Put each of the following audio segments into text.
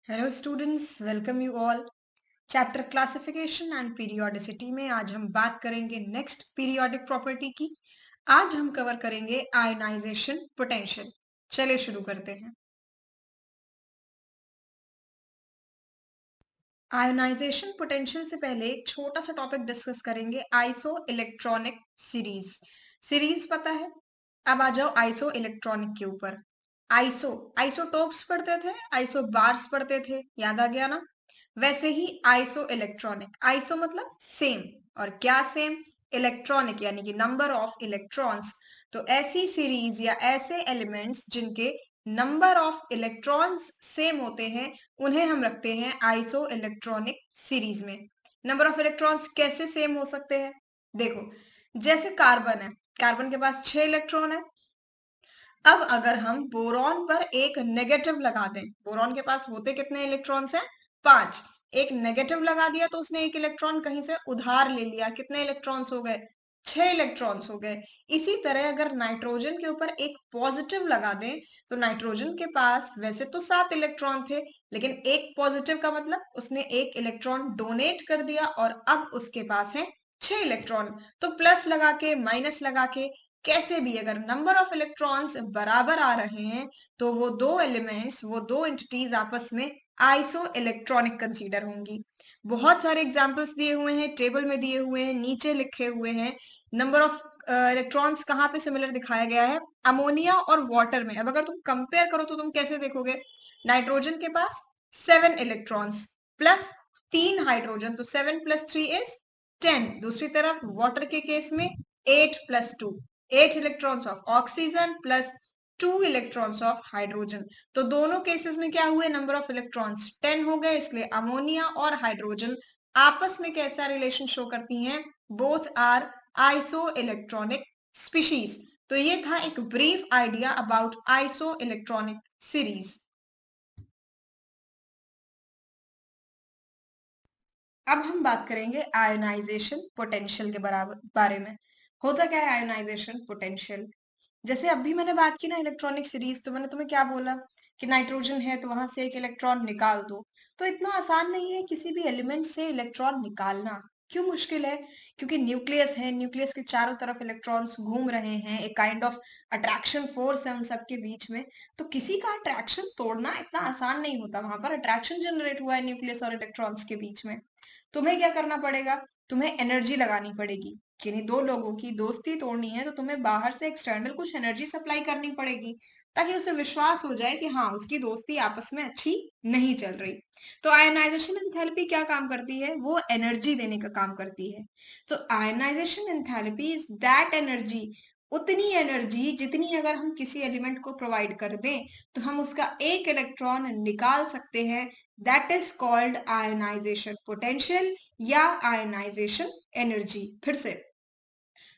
Hello students, welcome you all. Chapter classification and periodicity में आज हम बात करेंगे नेक्स्ट पीरियोडिक प्रॉपर्टी की। आज हम कवर करेंगे आयनाइजेशन पोटेंशियल। चलिए शुरू करते हैं। आयनाइजेशन पोटेंशियल से पहले एक छोटा सा टॉपिक डिस्कस करेंगे, आइसो इलेक्ट्रॉनिक सीरीज। सीरीज पता है? अब आ जाओ आइसो इलेक्ट्रॉनिक के ऊपर। आइसो आइसोटोप्स पढ़ते थे, आइसो बार्स पढ़ते थे, याद आ गया ना? वैसे ही आइसो इलेक्ट्रॉनिक, आइसो मतलब सेम, और क्या सेम? इलेक्ट्रॉनिक यानी कि नंबर ऑफ इलेक्ट्रॉन्स। तो ऐसी सीरीज या ऐसे एलिमेंट्स जिनके नंबर ऑफ इलेक्ट्रॉन्स सेम होते हैं उन्हें हम रखते हैं आइसो इलेक्ट्रॉनिक सीरीज में। नंबर ऑफ इलेक्ट्रॉन्स कैसे सेम हो सकते हैं? देखो, जैसे कार्बन है, कार्बन के पास 6 इलेक्ट्रॉन है। अब अगर हम बोरॉन पर एक नेगेटिव लगा दें, बोरॉन के पास होते कितने इलेक्ट्रॉन्स हैं? 5। एक नेगेटिव लगा दिया तो उसने एक इलेक्ट्रॉन कहीं से उधार ले लिया, कितने इलेक्ट्रॉन्स हो गए? 6 इलेक्ट्रॉन्स हो गए। इसी तरह अगर नाइट्रोजन के ऊपर एक पॉजिटिव लगा दें तो नाइट्रोजन के पास वैसे तो 7 इलेक्ट्रॉन थे, लेकिन एक पॉजिटिव का मतलब उसने एक इलेक्ट्रॉन डोनेट कर दिया और अब उसके पास है 6 इलेक्ट्रॉन। तो प्लस लगा के माइनस लगा के कैसे भी अगर नंबर ऑफ इलेक्ट्रॉन्स बराबर आ रहे हैं तो वो दो एलिमेंट्स, वो दो एंटिटीज आपस में आइसो इलेक्ट्रॉनिक कंसीडर होंगी। बहुत सारे एग्जांपल्स दिए हुए हैं, टेबल में दिए हुए हैं, नीचे लिखे हुए हैं। नंबर ऑफ इलेक्ट्रॉन्स कहाँ पे सिमिलर दिखाया गया है? अमोनिया और वाटर में। अब अगर तुम कंपेयर करो तो तुम कैसे देखोगे? नाइट्रोजन के पास 7 इलेक्ट्रॉन्स प्लस 3 हाइड्रोजन, तो 7 प्लस 3 इज 10। दूसरी तरफ वाटर के केस में 8 plus 2, 8 electrons of oxygen plus 2 electrons of hydrogen. तो दोनों केसेस में क्या हुए? नंबर ऑफ इलेक्ट्रॉन्स 10 हो गए। इसलिए अमोनिया और हाइड्रोजन आपस में कैसा रिलेशन शो करती हैं? Both are isoelectronic species. तो ये था एक brief idea about isoelectronic series. अब हम बात करेंगे आयोनाइजेशन पोटेंशियल के बारे में। होता क्या है आयोनाइजेशन पोटेंशियल? जैसे अभी मैंने बात की ना इलेक्ट्रॉनिक सीरीज, तो मैंने तुम्हें क्या बोला कि नाइट्रोजन है तो वहां से एक इलेक्ट्रॉन निकाल दो। तो इतना आसान नहीं है किसी भी एलिमेंट से इलेक्ट्रॉन निकालना। क्यों मुश्किल है? क्योंकि न्यूक्लियस है, न्यूक्लियस के चारों तरफ इलेक्ट्रॉन्स घूम रहे हैं, एक काइंड ऑफ अट्रैक्शन फोर्स है उन सबके बीच में। तो किसी का अट्रैक्शन तोड़ना इतना आसान नहीं होता, वहां पर अट्रैक्शन जनरेट हुआ है न्यूक्लियस और इलेक्ट्रॉन्स के बीच में। तुम्हें क्या करना पड़ेगा? तुम्हें एनर्जी लगानी पड़ेगी। किन्हीं दो लोगों की दोस्ती तोड़नी है तो तुम्हें बाहर से एक्सटर्नल कुछ एनर्जी सप्लाई करनी पड़ेगी, ताकि उसे विश्वास हो जाए कि हाँ, उसकी दोस्ती आपस में अच्छी नहीं चल रही। तो आयनाइजेशन एंथैल्पी क्या काम करती है? वो एनर्जी देने का काम करती है। तो ionization enthalpy is that energy, उतनी एनर्जी जितनी अगर हम किसी एलिमेंट को प्रोवाइड कर दें तो हम उसका एक इलेक्ट्रॉन निकाल सकते हैं। That is called ionization potential या आयनाइजेशन एनर्जी। फिर से,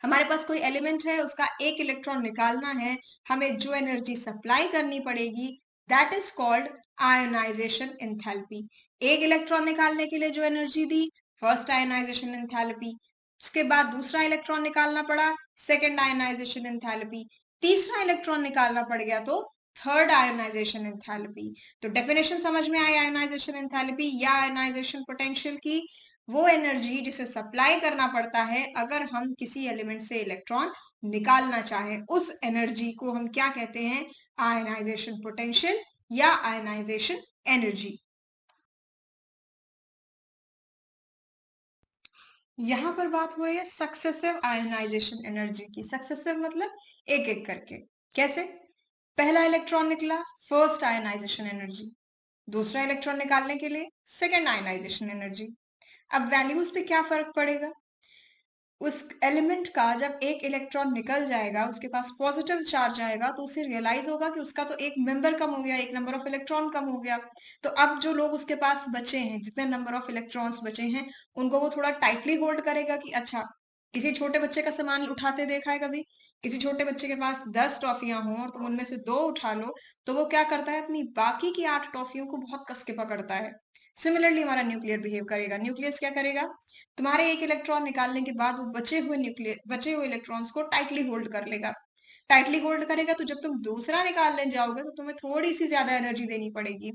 हमारे पास कोई एलिमेंट है, उसका एक इलेक्ट्रॉन निकालना है, हमें जो एनर्जी सप्लाई करनी पड़ेगी that is called ionization enthalpy. एक इलेक्ट्रॉन निकालने के लिए जो एनर्जी दी, फर्स्ट आयनाइजेशन एंथैल्पी। उसके बाद दूसरा इलेक्ट्रॉन निकालना पड़ा, सेकेंड आयनाइजेशन एंथैल्पी। तीसरा इलेक्ट्रॉन निकालना पड़ गया तो थर्ड आयनाइजेशन एंथैल्पी। तो डेफिनेशन समझ में आई आयनाइजेशन एंथैल्पी या आयनाइजेशन पोटेंशियल की? वो एनर्जी जिसे सप्लाई करना पड़ता है अगर हम किसी एलिमेंट से इलेक्ट्रॉन निकालना चाहें, उस एनर्जी को हम क्या कहते हैं? आयनाइजेशन पोटेंशियल या आयनाइजेशन एनर्जी। यहां पर बात हो रही है सक्सेसिव आयनाइजेशन एनर्जी की। सक्सेसिव मतलब एक एक करके। कैसे? पहला इलेक्ट्रॉन निकला, फर्स्ट आयनाइजेशन एनर्जी। दूसरा इलेक्ट्रॉन निकालने के लिए सेकेंड आयनाइजेशन एनर्जी। अब वैल्यूज पे क्या फर्क पड़ेगा? उस एलिमेंट का जब एक इलेक्ट्रॉन निकल जाएगा, उसके पास पॉजिटिव चार्ज आएगा, तो उसे रियलाइज होगा कि उसका तो एक मेंबर कम हो गया, एक नंबर ऑफ इलेक्ट्रॉन कम हो गया। तो अब जो लोग उसके पास बचे हैं, जितने नंबर ऑफ इलेक्ट्रॉन्स बचे हैं, उनको वो थोड़ा टाइटली होल्ड करेगा कि अच्छा, किसी छोटे बच्चे का सामान उठाते देखा है कभी? किसी छोटे बच्चे के पास 10 टॉफियां हों और तुम उनमें से दो उठा लो, तो वो क्या करता है? अपनी बाकी की 8 टॉफियों को बहुत कस के पकड़ता है। सिमिलरली हमारा न्यूक्लियर बिहेव करेगा। न्यूक्लियस क्या करेगा? तुम्हारे एक इलेक्ट्रॉन निकालने के बाद वो बचे हुए इलेक्ट्रॉन्स को टाइटली होल्ड कर लेगा। टाइटली होल्ड करेगा तो जब तुम दूसरा निकालने जाओगे तो तुम्हें थोड़ी सी ज्यादा एनर्जी देनी पड़ेगी।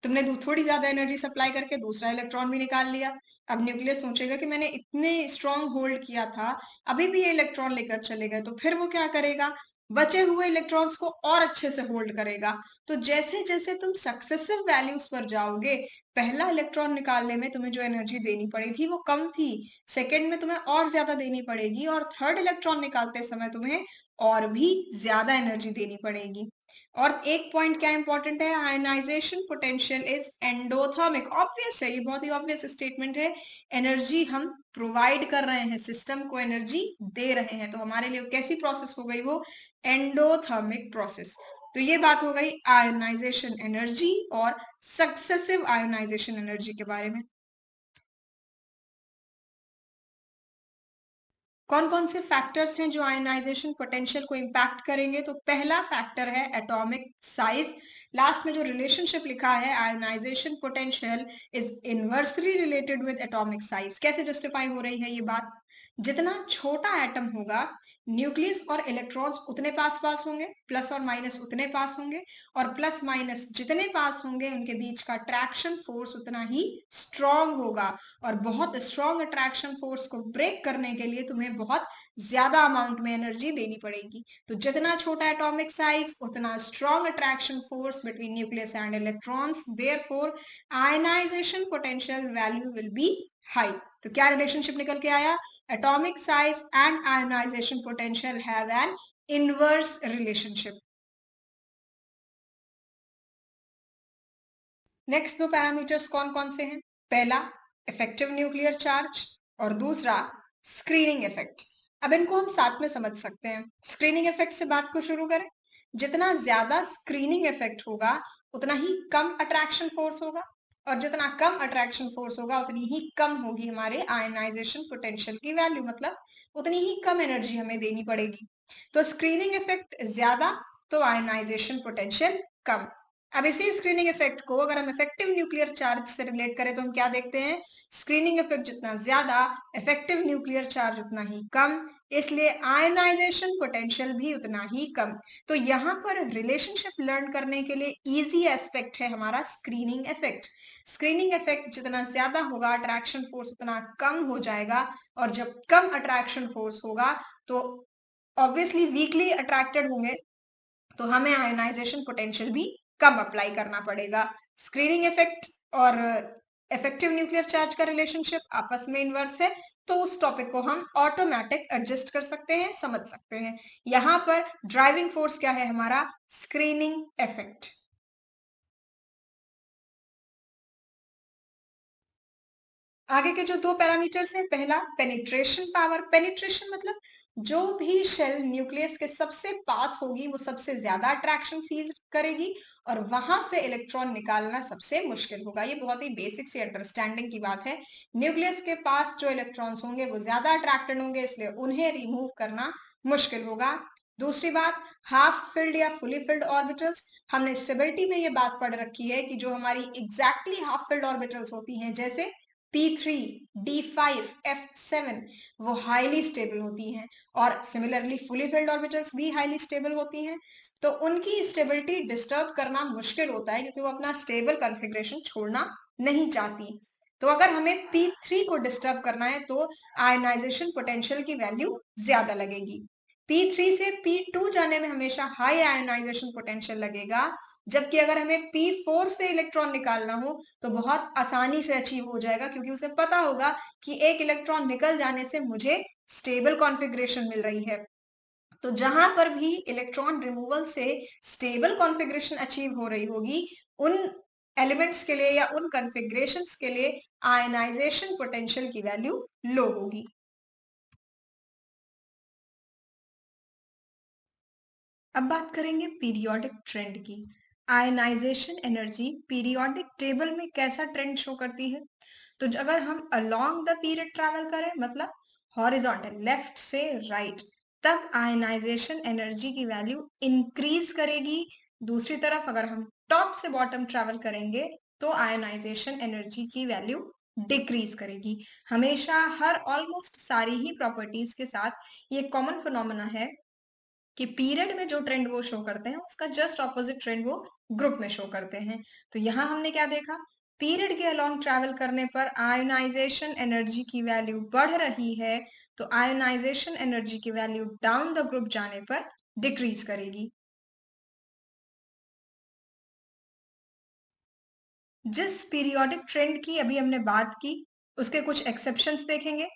तुमने थोड़ी ज्यादा एनर्जी सप्लाई करके दूसरा इलेक्ट्रॉन भी निकाल लिया। अब न्यूक्लियस सोचेगा कि मैंने इतने स्ट्रांग होल्ड किया था, अभी भी ये इलेक्ट्रॉन लेकर चले गए, तो फिर वो क्या करेगा, बचे हुए इलेक्ट्रॉन्स को और अच्छे से होल्ड करेगा। तो जैसे जैसे तुम सक्सेसिव वैल्यूज पर जाओगे, पहला इलेक्ट्रॉन निकालने में तुम्हें जो एनर्जी देनी पड़ी थी वो कम थी, सेकेंड में तुम्हें और ज्यादा देनी पड़ेगी, और थर्ड इलेक्ट्रॉन निकालते समय तुम्हें और भी ज्यादा एनर्जी देनी पड़ेगी। और एक पॉइंट क्या इंपॉर्टेंट है, ionization potential is endothermic. Obvious है, ये बहुत ही ऑब्वियस स्टेटमेंट है। एनर्जी हम प्रोवाइड कर रहे हैं, सिस्टम को एनर्जी दे रहे हैं, तो हमारे लिए कैसी प्रोसेस हो गई वो, एंडोथर्मिक प्रोसेस। तो ये बात हो गई आयनाइजेशन एनर्जी और सक्सेसिव आयनाइजेशन एनर्जी के बारे में। कौन कौन से फैक्टर्स हैं जो आयनाइजेशन पोटेंशियल को इम्पैक्ट करेंगे, तो पहला फैक्टर है एटॉमिक साइज। लास्ट में जो रिलेशनशिप लिखा है, ionization potential is inversely related with atomic size. कैसे जस्टिफाई हो रही है ये बात, जितना छोटा एटम होगा, न्यूक्लियस और इलेक्ट्रॉन्स उतने पास पास होंगे, प्लस और माइनस उतने पास होंगे, और प्लस माइनस जितने पास होंगे उनके बीच का अट्रैक्शन फोर्स उतना ही स्ट्रॉन्ग होगा। और बहुत स्ट्रॉन्ग अट्रैक्शन फोर्स को ब्रेक करने के लिए तुम्हें बहुत ज्यादा अमाउंट में एनर्जी देनी पड़ेगी। तो जितना छोटा एटॉमिक साइज उतना strong attraction force between nucleus and electrons, therefore ionization potential value will be high. तो क्या रिलेशनशिप निकल के आया, atomic size and ionization potential have an inverse relationship. Next दो पैरामीटर्स कौन कौन से हैं, पहला इफेक्टिव न्यूक्लियर चार्ज और दूसरा स्क्रीनिंग इफेक्ट। अब इनको हम साथ में समझ सकते हैं। स्क्रीनिंग इफेक्ट से बात को शुरू करें, जितना ज्यादा स्क्रीनिंग इफेक्ट होगा उतना ही कम अट्रैक्शन फोर्स होगा, और जितना कम अट्रैक्शन फोर्स होगा उतनी ही कम होगी हमारे आयनाइजेशन पोटेंशियल की वैल्यू, मतलब उतनी ही कम एनर्जी हमें देनी पड़ेगी। तो स्क्रीनिंग इफेक्ट ज्यादा तो आयनाइजेशन पोटेंशियल कम। अब इसी स्क्रीनिंग इफेक्ट को अगर हम इफेक्टिव न्यूक्लियर चार्ज से रिलेट करें तो हम क्या देखते हैं, स्क्रीनिंग इफेक्ट जितना ज्यादा, इफेक्टिव न्यूक्लियर चार्ज उतना ही कम, इसलिए आयनाइजेशन पोटेंशियल भी उतना ही कम। तो यहाँ पर रिलेशनशिप लर्न करने के लिए इजी एस्पेक्ट है हमारा स्क्रीनिंग इफेक्ट। स्क्रीनिंग इफेक्ट जितना ज्यादा होगा अट्रैक्शन फोर्स उतना कम हो जाएगा, और जब कम अट्रैक्शन फोर्स होगा तो ऑब्वियसली वीकली अट्रैक्टेड होंगे, तो हमें आयनाइजेशन पोटेंशियल भी कम अप्लाई करना पड़ेगा। स्क्रीनिंग इफेक्ट और इफेक्टिव न्यूक्लियर चार्ज का रिलेशनशिप आपस में इनवर्स है, तो उस टॉपिक को हम ऑटोमेटिक एडजस्ट कर सकते हैं, समझ सकते हैं। यहां पर ड्राइविंग फोर्स क्या है हमारा, स्क्रीनिंग इफेक्ट। आगे के जो दो पैरामीटर्स हैं, पहला पेनिट्रेशन पावर। पेनिट्रेशन मतलब जो भी शेल न्यूक्लियस के सबसे पास होगी वो सबसे ज्यादा अट्रैक्शन फील करेगी, और वहां से इलेक्ट्रॉन निकालना सबसे मुश्किल होगा। ये बहुत ही बेसिक सी अंडरस्टैंडिंग की बात है। न्यूक्लियस के पास जो इलेक्ट्रॉन्स होंगे वो ज्यादा अट्रैक्टेड होंगे, इसलिए उन्हें रिमूव करना मुश्किल होगा। दूसरी बात, हाफ फिल्ड या फुली फिल्ड ऑर्बिटल्स। हमने स्टेबिलिटी में ये बात पढ़ रखी है कि जो हमारी एग्जैक्टली हाफ फिल्ड ऑर्बिटल्स होती हैं, जैसे P3, D5, F7, वो हाईली स्टेबल होती हैं, और सिमिलरली फुली फिल्ड ऑर्बिटल्स भी हाईली स्टेबल होती हैं। तो उनकी स्टेबिलिटी डिस्टर्ब करना मुश्किल होता है, क्योंकि वो अपना स्टेबल कॉन्फ़िगरेशन छोड़ना नहीं चाहती। तो अगर हमें P3 को डिस्टर्ब करना है तो आयनाइजेशन पोटेंशियल की वैल्यू ज्यादा लगेगी। P3 से P2 जाने में हमेशा हाई आयनाइजेशन पोटेंशियल लगेगा, जबकि अगर हमें P4 से इलेक्ट्रॉन निकालना हो तो बहुत आसानी से अचीव हो जाएगा, क्योंकि उसे पता होगा कि एक इलेक्ट्रॉन निकल जाने से मुझे स्टेबल कॉन्फ़िगरेशन मिल रही है। तो जहां पर भी इलेक्ट्रॉन रिमूवल से स्टेबल कॉन्फ़िगरेशन अचीव हो रही होगी, उन एलिमेंट्स के लिए या उन कॉन्फ़िगरेशंस के लिए आयनाइजेशन पोटेंशियल की वैल्यू लो होगी। अब बात करेंगे पीरियोडिक ट्रेंड की। आयनाइजेशन एनर्जी पीरियोडिक टेबल में कैसा ट्रेंड शो करती है, तो अगर हम अलोंग द पीरियड ट्रैवल करें, मतलब हॉरिजॉन्टल लेफ्ट से राइट, तब आयनाइजेशन एनर्जी की वैल्यू इंक्रीज करेगी। दूसरी तरफ अगर हम टॉप से बॉटम ट्रैवल करेंगे तो आयनाइजेशन एनर्जी की वैल्यू डिक्रीज करेगी। हमेशा हर ऑलमोस्ट सारी ही प्रॉपर्टीज के साथ ये कॉमन फिनोमेना है कि पीरियड में जो ट्रेंड वो शो करते हैं उसका जस्ट ऑपोजिट ट्रेंड वो ग्रुप में शो करते हैं। तो यहाँ हमने क्या देखा, पीरियड के अलोंग ट्रैवल करने पर आयोनाइजेशन एनर्जी की वैल्यू बढ़ रही है, तो आयोनाइजेशन एनर्जी की वैल्यू डाउन द ग्रुप जाने पर डिक्रीज करेगी। जिस पीरियोडिक ट्रेंड की अभी हमने बात की उसके कुछ एक्सेप्शंस देखेंगे।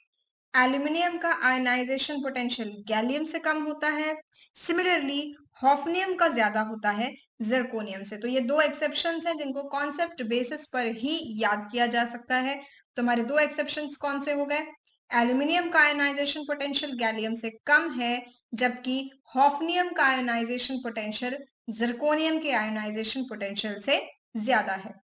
एल्यूमिनियम का आयनाइजेशन पोटेंशियल गैलियम से कम होता है। सिमिलरली हॉफनियम का ज्यादा होता है जिरकोनियम से। तो ये दो एक्सेप्शंस हैं जिनको कॉन्सेप्ट बेसिस पर ही याद किया जा सकता है। तो हमारे दो एक्सेप्शंस कौन से हो गए, एल्यूमिनियम का आयनाइजेशन पोटेंशियल गैलियम से कम है, जबकि हॉफनियम का आयनाइजेशन पोटेंशियल जिरकोनियम के आयनाइजेशन पोटेंशियल से ज्यादा है।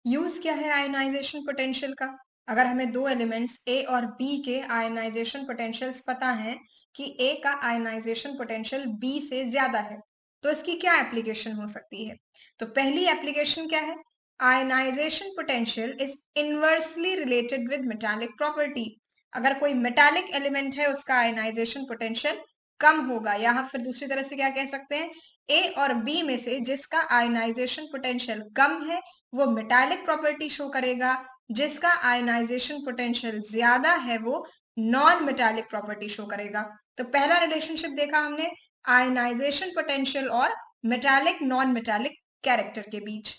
यूज क्या है आयनाइजेशन पोटेंशियल का, अगर हमें दो एलिमेंट्स ए और बी के आयनाइजेशन पोटेंशियल्स पता है कि ए का आयनाइजेशन पोटेंशियल बी से ज्यादा है, तो इसकी क्या एप्लीकेशन हो सकती है। तो पहली एप्लीकेशन क्या है, ionization potential is inversely related with metallic property. अगर कोई मेटालिक एलिमेंट है उसका आयनाइजेशन पोटेंशियल कम होगा, या फिर दूसरी तरह से क्या कह सकते हैं, ए और बी में से जिसका आयनाइजेशन पोटेंशियल कम है वो मेटालिक प्रॉपर्टी शो करेगा, जिसका आयनाइजेशन पोटेंशियल ज्यादा है वो नॉन मेटालिक प्रॉपर्टी शो करेगा। तो पहला रिलेशनशिप देखा हमने आयनाइजेशन पोटेंशियल और मेटालिक नॉन मेटालिक कैरेक्टर के बीच।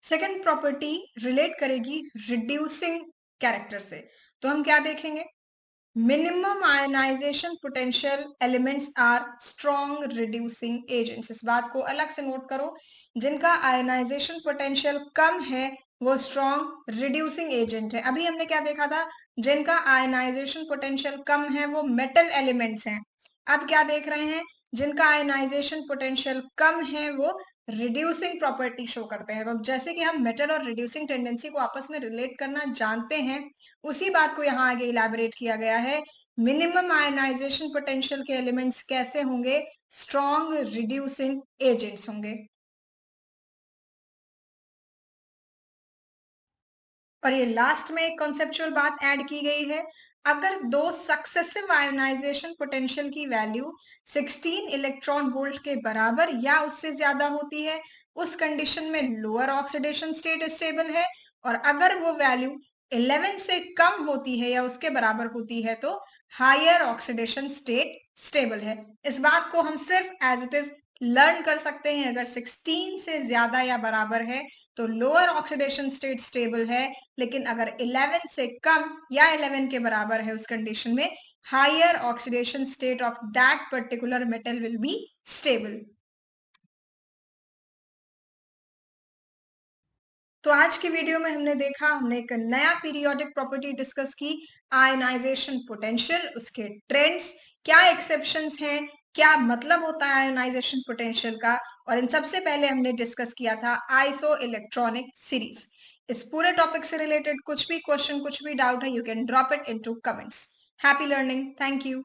सेकेंड प्रॉपर्टी रिलेट करेगी रिड्यूसिंग कैरेक्टर से। तो हम क्या देखेंगे, minimum ionization potential elements are strong reducing agents. इस बात को अलग से नोट करो, जिनका आयनाइजेशन पोटेंशियल कम है वो स्ट्रॉन्ग रिड्यूसिंग एजेंट है। अभी हमने क्या देखा था, जिनका आयनाइजेशन पोटेंशियल कम है वो मेटल एलिमेंट्स हैं। अब क्या देख रहे हैं, जिनका आयनाइजेशन पोटेंशियल कम है वो रिड्यूसिंग प्रॉपर्टी शो करते हैं। तो जैसे कि हम मेटल और रिड्यूसिंग टेंडेंसी को आपस में रिलेट करना जानते हैं, उसी बात को यहाँ आगे इलेबोरेट किया गया है। मिनिमम आयनाइजेशन पोटेंशियल के एलिमेंट्स कैसे होंगे, स्ट्रॉन्ग रिड्यूसिंग एजेंट्स होंगे। और ये लास्ट में एक कॉन्सेप्चुअल बात ऐड की गई है, अगर दो सक्सेसिव आयोनाइजेशन पोटेंशियल की वैल्यू 16 इलेक्ट्रॉन वोल्ट के बराबर या उससे ज्यादा होती है, उस कंडीशन में लोअर ऑक्सीडेशन स्टेट स्टेबल है, और अगर वो वैल्यू 11 से कम होती है या उसके बराबर होती है तो हायर ऑक्सीडेशन स्टेट स्टेबल है। इस बात को हम सिर्फ एज इट इज लर्न कर सकते हैं, अगर 16 से ज्यादा या बराबर है तो लोअर ऑक्सीडेशन स्टेट स्टेबल है, लेकिन अगर 11 से कम या 11 के बराबर है उस कंडीशन में higher oxidation state of that particular metal will be stable. तो आज की वीडियो में हमने देखा, हमने एक नया पीरियोडिक प्रॉपर्टी डिस्कस की, आयनाइजेशन पोटेंशियल, उसके ट्रेंड्स, क्या एक्सेप्शंस हैं, क्या मतलब होता है आयनाइजेशन पोटेंशियल का, और इन सबसे पहले हमने डिस्कस किया था आइसो इलेक्ट्रॉनिक सीरीज। इस पूरे टॉपिक से रिलेटेड कुछ भी क्वेश्चन, कुछ भी डाउट है, you can drop it into comments. Happy learning, thank you.